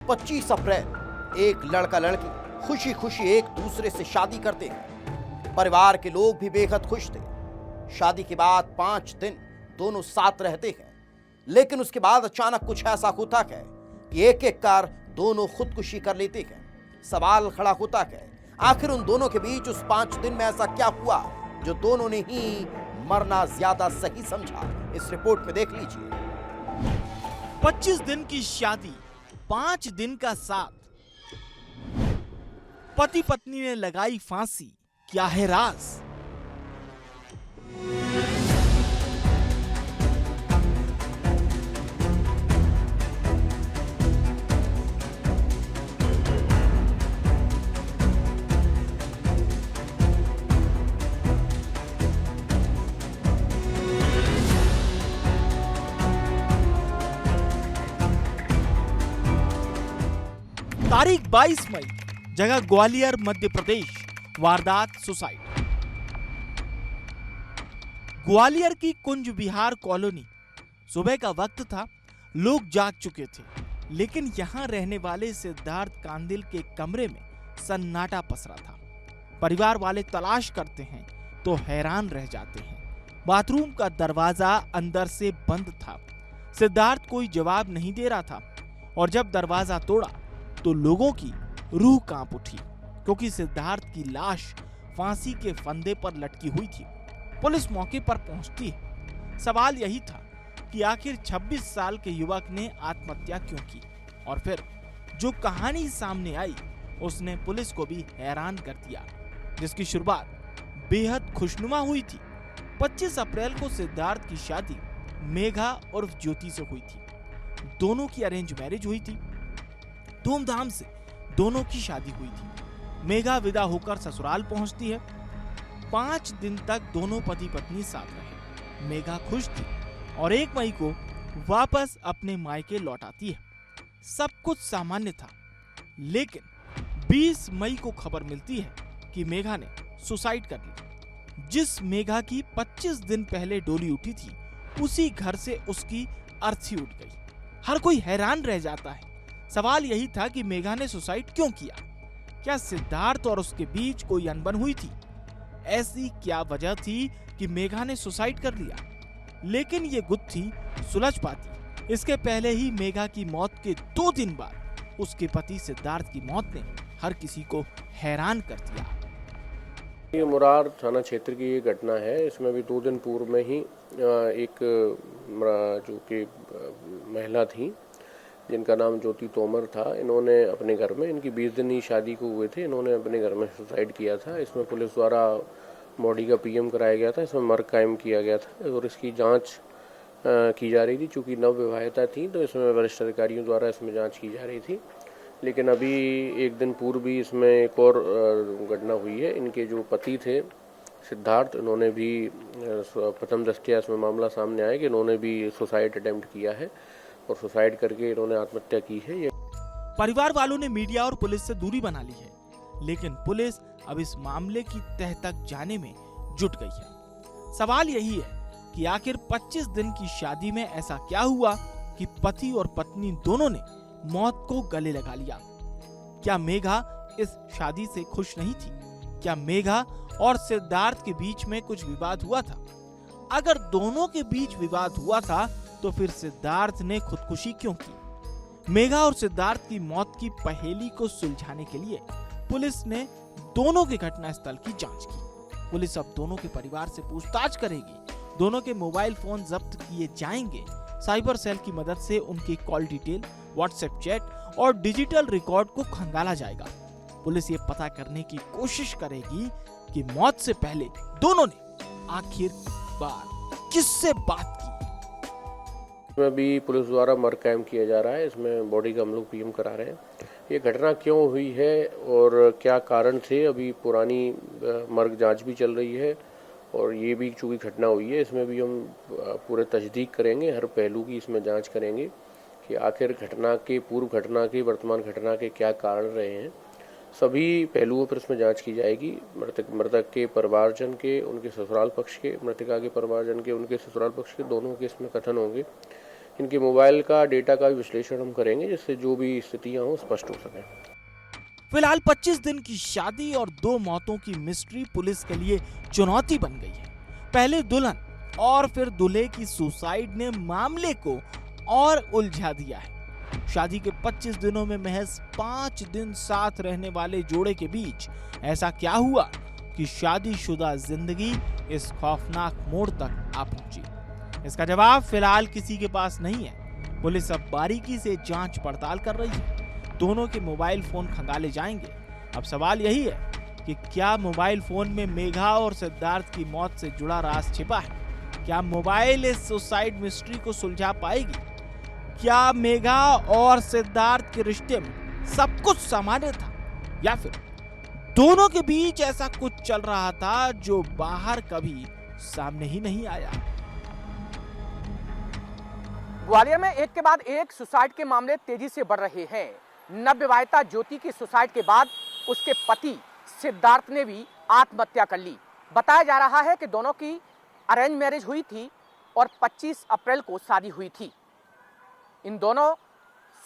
25 अप्रैल एक लड़का लड़की खुशी खुशी एक दूसरे से शादी करते हैं। परिवार के लोग भी बेहद खुश थे। शादी के बाद 5 दिन दोनों साथ रहते हैं, लेकिन उसके बाद अचानक कुछ ऐसा होता है कि एक एक कर दोनों खुदकुशी कर लेते हैं। सवाल खड़ा होता है, आखिर उन दोनों के बीच उस 5 दिन में ऐसा क्या हुआ जो दोनों ने ही मरना ज्यादा सही समझा। इस रिपोर्ट में देख लीजिए। 25 दिन की शादी, 5 दिन का साथ, पति पत्नी ने लगाई फांसी, क्या है राज? तारीख 22 मई, जगह ग्वालियर, मध्य प्रदेश। वारदात सुसाइड। ग्वालियर की कुंज विहार कॉलोनी। सुबह का वक्त था, लोग जाग चुके थे, लेकिन यहां रहने वाले सिद्धार्थ कांदिल के कमरे में सन्नाटा पसरा था। परिवार वाले तलाश करते हैं तो हैरान रह जाते हैं। बाथरूम का दरवाजा अंदर से बंद था। सिद्धार्थ कोई जवाब नहीं दे रहा था, और जब दरवाजा तोड़ा तो लोगों की रूह कांप उठी, क्योंकि सिद्धार्थ की लाश फांसी के फंदे पर लटकी हुई थी। पुलिस मौके पर पहुंचती है। सवाल यही था कि आखिर 26 साल के युवक ने आत्महत्या क्यों की, और फिर जो कहानी सामने आई उसने पुलिस को भी हैरान कर दिया, जिसकी शुरुआत बेहद खुशनुमा हुई थी। 25 अप्रैल को सिद्धार्थ की शादी मेघा उर्फ ज्योति से हुई थी। दोनों की अरेंज मैरिज हुई थी। धूमधाम से दोनों की शादी हुई थी। मेघा विदा होकर ससुराल पहुंचती है। 5 दिन तक दोनों पति पत्नी साथ रहे। मेघा खुश थी और 1 मई को वापस अपने मायके लौट आती है। सब कुछ सामान्य था, लेकिन 20 मई को खबर मिलती है कि मेघा ने सुसाइड कर ली। जिस मेघा की 25 दिन पहले डोली उठी थी, उसी घर से उसकी अर्थी उठ गई। हर कोई हैरान रह जाता है। सवाल यही था कि मेघा ने सुसाइड क्यों किया? क्या सिद्धार्थ और उसके बीच कोई अनबन हुई थी? ऐसी क्या वजह थी कि मेघा ने सुसाइड कर लिया? लेकिन ये गुत्थी सुलझ पाती इसके पहले ही मेघा की मौत के 2 दिन बाद उसके पति सिद्धार्थ की मौत ने हर किसी को हैरान कर दिया। ये मुरार थाना क्षेत्र की ये घटना है। इसमें भी 2 दिन पूर्व में ही एक जो कि महिला थी जिनका नाम ज्योति तोमर था, इन्होंने अपने घर में, इनकी 20 दिन ही शादी को हुए थे, इन्होंने अपने घर में सुसाइड किया था। इसमें पुलिस द्वारा बॉडी का पीएम कराया गया था। इसमें मर्ग कायम किया गया था और इसकी जांच की जा रही थी। चूँकि नवविवाहिता थी तो इसमें वरिष्ठ अधिकारियों द्वारा इसमें जांच की जा रही थी। लेकिन अभी 1 दिन पूर्व भी इसमें एक और घटना हुई है। इनके जो पति थे सिद्धार्थ, इन्होंने भी प्रथम दृष्टया इसमें मामला सामने आया कि इन्होंने भी सुसाइड अटेम्प्ट किया है और सुसाइड करके इन्होंने आत्महत्या की है। परिवार वालों ने मीडिया और पुलिस से दूरी बना ली है, लेकिन पुलिस अब इस मामले की तह तक जाने में जुट गई है। सवाल यही है कि आखिर 25 दिन की शादी में ऐसा क्या हुआ कि पति और पत्नी दोनों ने मौत को गले लगा लिया? क्या मेघा इस शादी से खुश नहीं थी? क्या मेघा और सिद्धार्थ के बीच में कुछ विवाद हुआ था? अगर दोनों के बीच विवाद हुआ था तो फिर सिद्धार्थ ने खुदकुशी क्यों की? मेघा और सिद्धार्थ की मौत की पहेली को सुलझाने के लिए पुलिस ने दोनों के घटनास्थल की जांच की। पुलिस अब दोनों के परिवार से पूछताछ करेगी। दोनों के मोबाइल फोन जब्त किए जाएंगे। साइबर सेल की मदद से उनकी कॉल डिटेल, व्हाट्सएप चैट और डिजिटल रिकॉर्ड को खंगाला जाएगा। पुलिस ये पता करने की कोशिश करेगी कि मौत से पहले दोनों ने आखिर बार किससे बात की। इसमें भी पुलिस द्वारा मर्ग कायम किया जा रहा है। इसमें बॉडी का हम लोग पीएम करा रहे हैं। ये घटना क्यों हुई है और क्या कारण थे, अभी पुरानी मर्ग जांच भी चल रही है और ये भी चूंकि घटना हुई है, इसमें भी हम पूरे तस्दीक करेंगे, हर पहलू की इसमें जांच करेंगे कि आखिर घटना के, पूर्व घटना के, वर्तमान घटना के क्या कारण रहे हैं। सभी पहलुओं पर इसमें जांच की जाएगी। मृतक के परिवारजन के, उनके ससुराल पक्ष के, मृतका के परिवारजन के, उनके ससुराल पक्ष के, दोनों के इसमें कथन होंगे इनके मोबाइल का डेटा का भी विश्लेषण हम करेंगे, जिससे जो भी स्थितियां हों स्पष्ट हो सकें। फिलहाल 25 दिन की शादी और 2 मौतों की मिस्ट्री पुलिस के लिए चुनौती बन गई है। पहले दुल्हन और फिर दूल्हे की सुसाइड ने मामले को और उलझा दिया है। शादी के 25 दिनों में महज 5 दिन साथ रहने वाले जोड़े के बीच ऐसा क्या हुआ कि शादीशुदा जिंदगी इस खौफनाक मोड़ तक आ पहुंची? इसका जवाब फिलहाल किसी के पास नहीं है। पुलिस अब बारीकी से जांच पड़ताल कर रही है। दोनों के मोबाइल फोन खंगाले जाएंगे। अब सवाल यही है कि क्या मोबाइल फोन में मेघा और सिद्धार्थ की मौत से जुड़ा राज छिपा है? क्या मोबाइल इस सुसाइड मिस्ट्री को सुलझा पाएगी? क्या मेघा और सिद्धार्थ के रिश्ते में सब कुछ सामान्य था, या फिर दोनों के बीच ऐसा कुछ चल रहा था जो बाहर कभी सामने ही नहीं आया? ग्वालियर में एक के बाद एक सुसाइड के मामले तेजी से बढ़ रहे हैं। नवविवाहिता ज्योति की सुसाइड के बाद उसके पति सिद्धार्थ ने भी आत्महत्या कर ली। बताया जा रहा है कि दोनों की अरेंज मैरिज हुई थी और 25 अप्रैल को शादी हुई थी। इन दोनों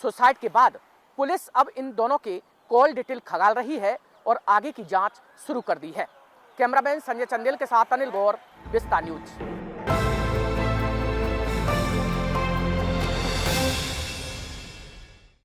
सुसाइड के बाद पुलिस अब इन दोनों के कॉल डिटेल खंगाल रही है और आगे की जांच शुरू कर दी है। कैमरामैन संजय चंदेल के साथ अनिल गौर, विस्तार न्यूज।